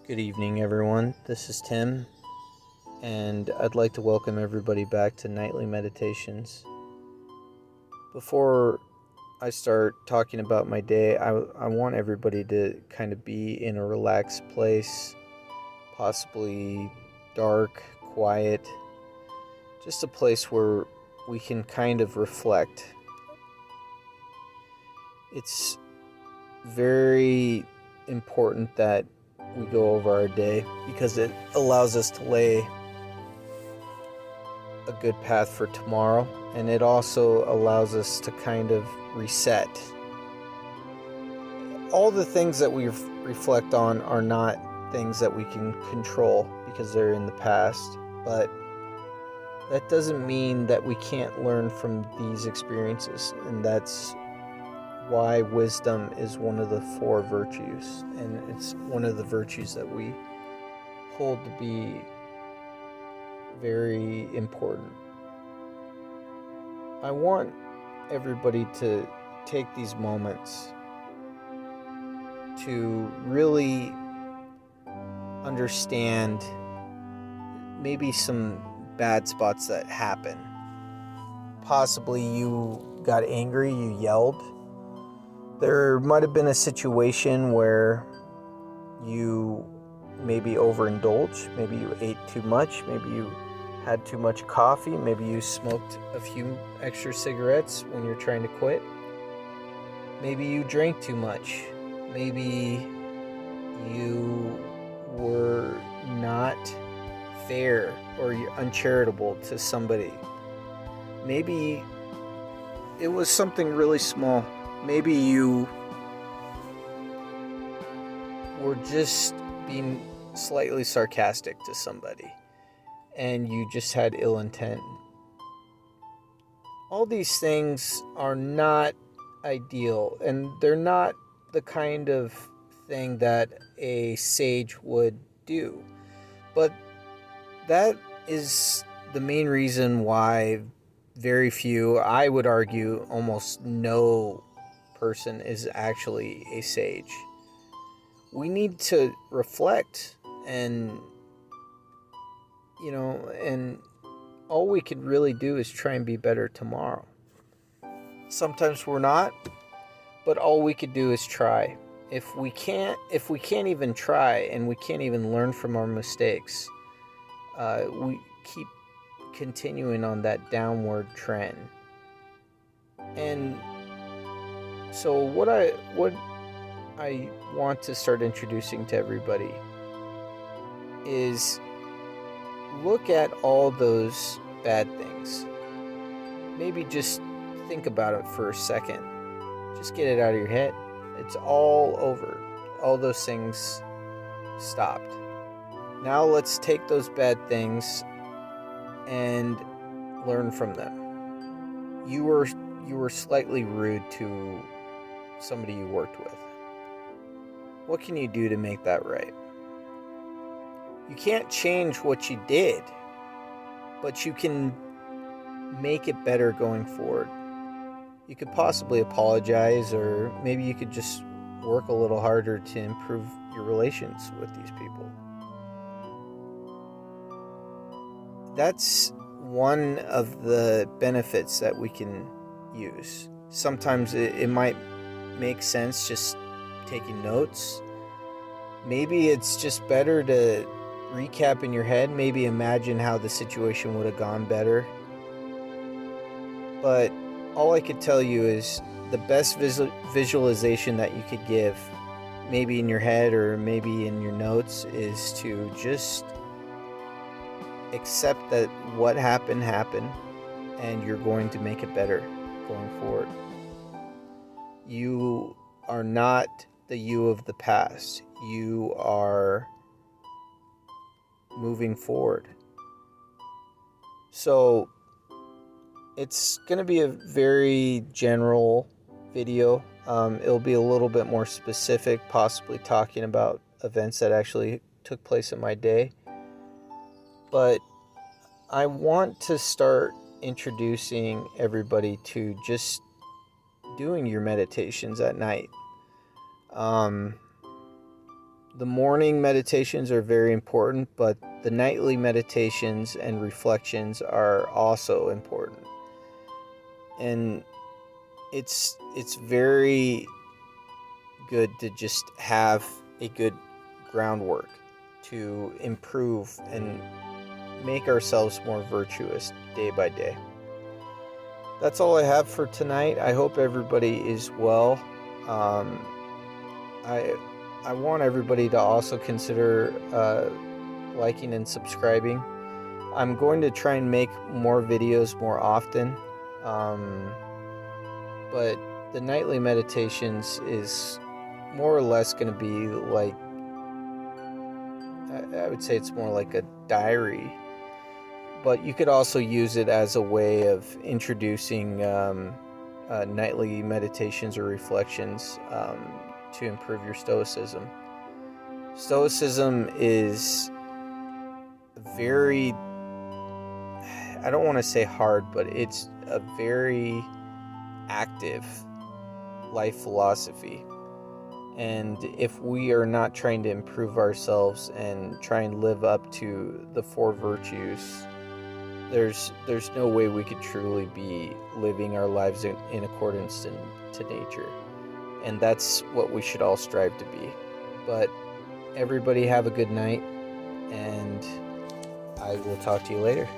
Good evening, everyone. This is Tim, and I'd like to welcome everybody back to Nightly Meditations. Before I start talking about my day, I want everybody to kind of be in a relaxed place, possibly dark, quiet, just a place where we can kind of reflect. It's very important that we go over our day because it allows us to lay a good path for tomorrow, and it also allows us to kind of reset. All the things that we reflect on are not things that we can control because they're in the past, but that doesn't mean that we can't learn from these experiences, and that's why wisdom is one of the four virtues, and it's one of the virtues that we hold to be very important. I want everybody to take these moments to really understand maybe some bad spots that happen. Possibly you got angry, you yelled. There might have been a situation where you maybe overindulged, maybe you ate too much, maybe you had too much coffee, maybe you smoked a few extra cigarettes when you're trying to quit. Maybe you drank too much. Maybe you were not fair or you're uncharitable to somebody. Maybe it was something really small. Maybe you were just being slightly sarcastic to somebody and you just had ill intent. All these things are not ideal, and they're not the kind of thing that a sage would do. But that is the main reason why very few, I would argue almost no person is actually a sage. We need to reflect and all we could really do is try and be better tomorrow. Sometimes we're not, but all we could do is try. If we can't even try and we can't even learn from our mistakes, we keep continuing on that downward trend. And so what I want to start introducing to everybody is look at all those bad things. Maybe just think about it for a second. Just get it out of your head. It's all over. All those things stopped. Now let's take those bad things and learn from them. You were slightly rude to somebody you worked with. What can you do to make that right? You can't change what you did, but you can make it better going forward. You could possibly apologize, or maybe you could just work a little harder to improve your relations with these people. That's one of the benefits that we can use. Sometimes it might make sense just taking notes. Maybe it's just better to recap in your head, maybe imagine how the situation would have gone better. But all I could tell you is the best visualization that you could give, maybe in your head or maybe in your notes, is to just accept that what happened, and you're going to make it better going forward. You are not the you of the past. You are moving forward. So it's going to be a very general video. It'll be a little bit more specific, possibly talking about events that actually took place in my day. But I want to start introducing everybody to just doing your meditations at night. The morning meditations are very important, but the nightly meditations and reflections are also important. And it's very good to just have a good groundwork to improve and make ourselves more virtuous day by day. That's all I have for tonight. I hope everybody is well. I want everybody to also consider liking and subscribing. I'm going to try and make more videos more often. But the nightly meditations is more or less going to be like, I would say it's more like a diary. But you could also use it as a way of introducing nightly meditations or reflections to improve your stoicism. Stoicism is very, I don't want to say hard, but it's a very active life philosophy. And if we are not trying to improve ourselves and try and live up to the 4 virtues, there's no way we could truly be living our lives in accordance to nature. And that's what we should all strive to be. But everybody have a good night, and I will talk to you later.